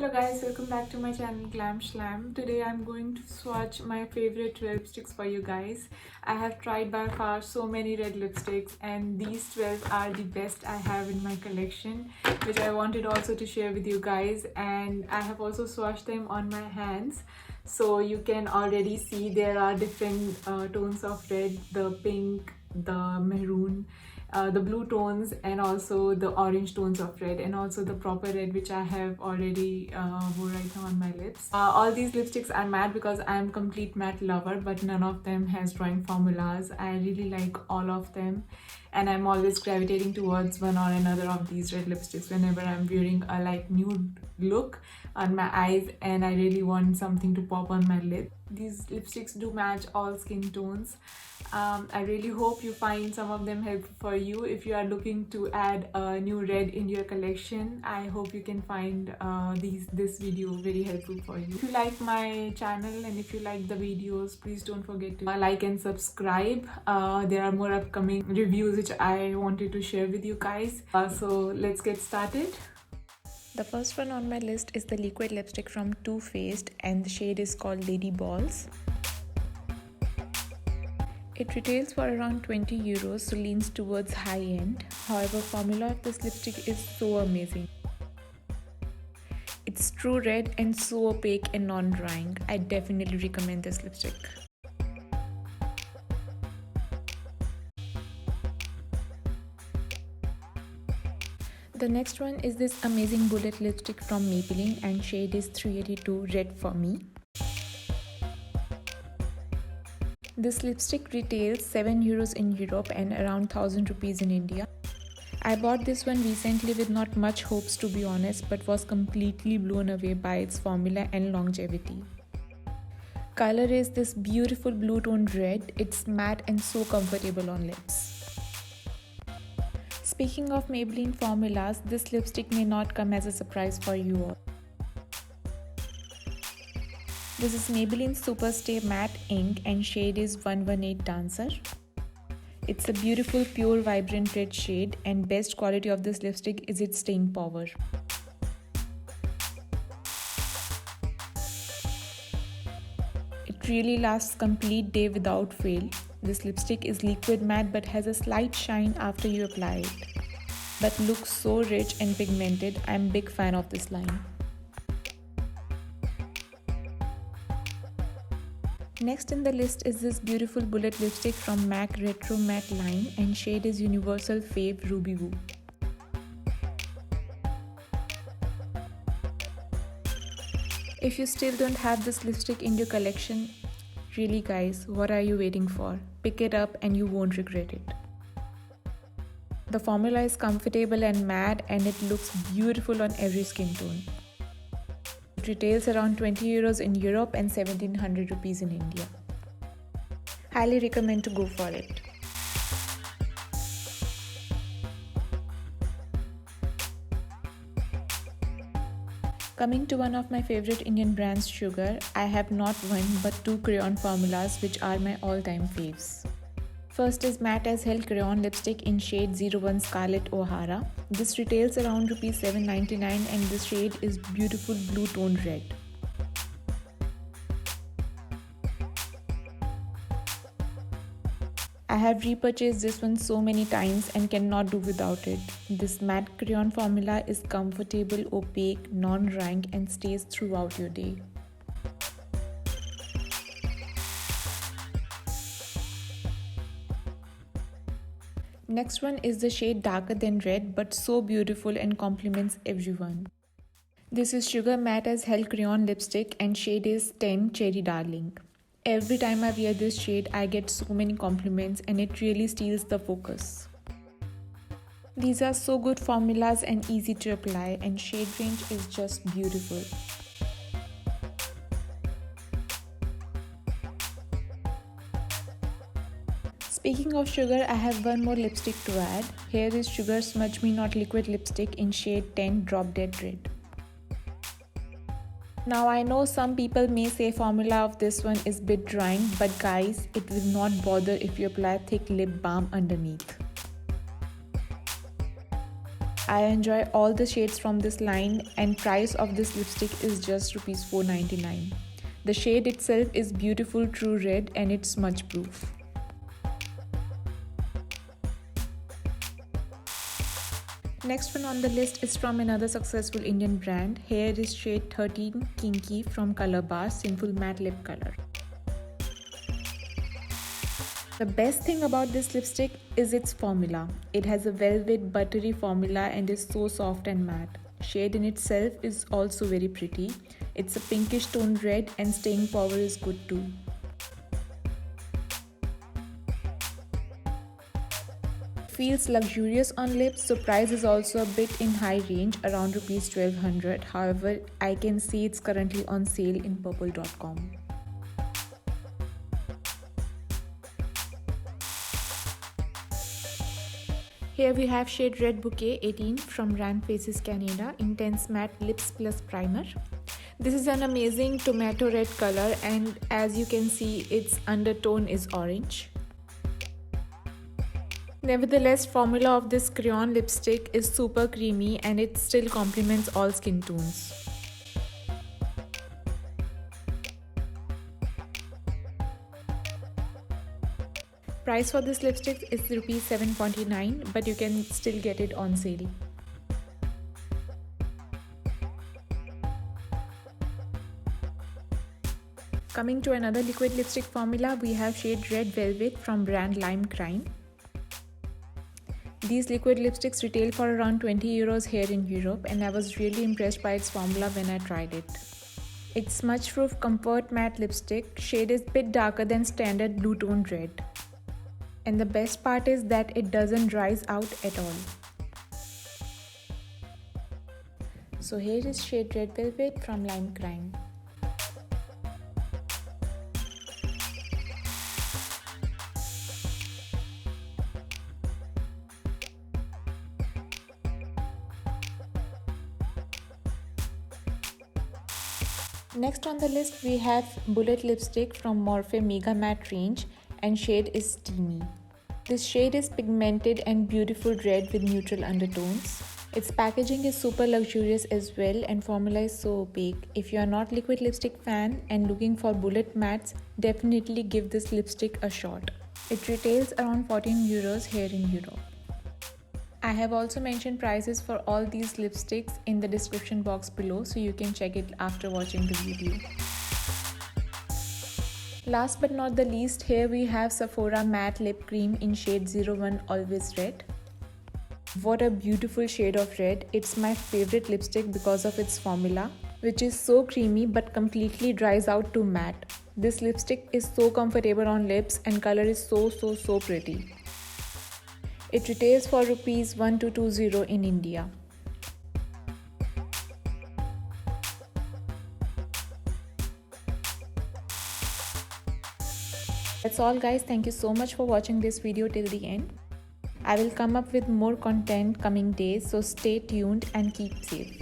Hello guys, welcome back to my channel Glam Shlam. Today I'm going to swatch my favorite lipsticks for you guys. I have tried by far so many red lipsticks and these 12 are the best I have in my collection, which I wanted also to share with you guys, and I have also swatched them on my hands. So you can already see there are different tones of red, the pink, the maroon, the blue tones, and also the orange tones of red, and also the proper red which I have already wore right now on my lips. All these lipsticks are matte because I am complete matte lover, but none of them has drawing formulas. I really like all of them and I'm always gravitating towards one or another of these red lipsticks whenever I'm wearing a like nude look on my eyes and I really want something to pop on my lip. These lipsticks do match all skin tones. I really hope you find some of them helpful for you. If you are looking to add a new red in your collection, I hope you can find this video very helpful for you. If you like my channel and if you like the videos, please don't forget to like and subscribe. There are more upcoming reviews which I wanted to share with you guys. So let's get started. The first one on my list is the liquid lipstick from Too Faced and the shade is called Lady Balls. It retails for around 20 euros, so leans towards high end. However, formula of this lipstick is so amazing. It's true red and so opaque and non-drying. I definitely recommend this lipstick. The next one is this amazing bullet lipstick from Maybelline and shade is 382 Red for Me. This lipstick retails 7 euros in Europe and around 1000 rupees in India. I bought this one recently with not much hopes to be honest, but was completely blown away by its formula and longevity. Color is this beautiful blue toned red. It's matte and so comfortable on lips. Speaking of Maybelline formulas, this lipstick may not come as a surprise for you all. This is Maybelline Superstay Matte Ink and shade is 118 Dancer. It's a beautiful pure vibrant red shade and best quality of this lipstick is its staying power. It really lasts complete day without fail. This lipstick is liquid matte but has a slight shine after you apply it. But looks so rich and pigmented. I'm a big fan of this line. Next in the list is this beautiful bullet lipstick from MAC Retro Matte line and shade is Universal Fave Ruby Woo. If you still don't have this lipstick in your collection, really guys, what are you waiting for? Pick it up and you won't regret it. The formula is comfortable and matte and it looks beautiful on every skin tone. It retails around 20 euros in Europe and 1700 rupees in India. Highly recommend to go for it. Coming to one of my favorite Indian brands, Sugar, I have not one but two crayon formulas which are my all-time faves. First is Matte as Hell Crayon Lipstick in shade 01 Scarlet O'Hara. This retails around Rs 799 and this shade is beautiful blue toned red. I have repurchased this one so many times and cannot do without it. This matte crayon formula is comfortable, opaque, non-drying and stays throughout your day. Next one is the shade Darker Than Red but so beautiful and compliments everyone. This is Sugar Matte as Hell Crayon Lipstick and shade is 10 Cherry Darling. Every time I wear this shade I get so many compliments and it really steals the focus. These are so good formulas and easy to apply and shade range is just beautiful. Speaking of Sugar, I have one more lipstick to add. Here is Sugar Smudge Me Not Liquid Lipstick in shade 10 Drop Dead Red. Now I know some people may say formula of this one is bit drying, but guys, it will not bother if you apply thick lip balm underneath. I enjoy all the shades from this line, and price of this lipstick is just rupees 4.99. The shade itself is beautiful true red and it's smudge proof. Next one on the list is from another successful Indian brand. Here is shade 13 Kinky from Color Bar Sinful Matte Lip Color. The best thing about this lipstick is its formula. It has a velvet buttery formula and is so soft and matte. Shade in itself is also very pretty. It's a pinkish toned red and staying power is good too. Feels luxurious on lips, so price is also a bit in high range, around rupees 1200. However, I can see it's currently on sale in purple.com. Here we have shade Red Bouquet 18 from Rand Faces Canada Intense Matte Lips Plus Primer. This is an amazing tomato red color, and as you can see, its undertone is orange. Nevertheless, formula of this crayon lipstick is super creamy and it still complements all skin tones. Price for this lipstick is rupees 7.49, but you can still get it on sale. Coming to another liquid lipstick formula, we have shade Red Velvet from brand Lime Crime. These liquid lipsticks retail for around 20 euros here in Europe, and I was really impressed by its formula when I tried it. It's smudge proof comfort matte lipstick. Shade is a bit darker than standard blue toned red. And the best part is that it doesn't dries out at all. So here is shade Red Velvet from Lime Crime. Next on the list we have Bullet lipstick from Morphe Mega Matte range, and shade is Steamy. This shade is pigmented and beautiful red with neutral undertones. Its packaging is super luxurious as well, and formula is so opaque. If you are not liquid lipstick fan and looking for bullet mattes, definitely give this lipstick a shot. It retails around 14 euros here in Europe. I have also mentioned prices for all these lipsticks in the description box below, so you can check it after watching the video. Last but not the least, here we have Sephora Matte Lip Cream in shade 01 Always Red. What a beautiful shade of red. It's my favorite lipstick because of its formula, which is so creamy but completely dries out to matte. This lipstick is so comfortable on lips and color is so pretty. It retails for rupees 1220 in India. That's all guys, thank you so much for watching this video till the end. I will come up with more content coming days, so stay tuned and keep safe.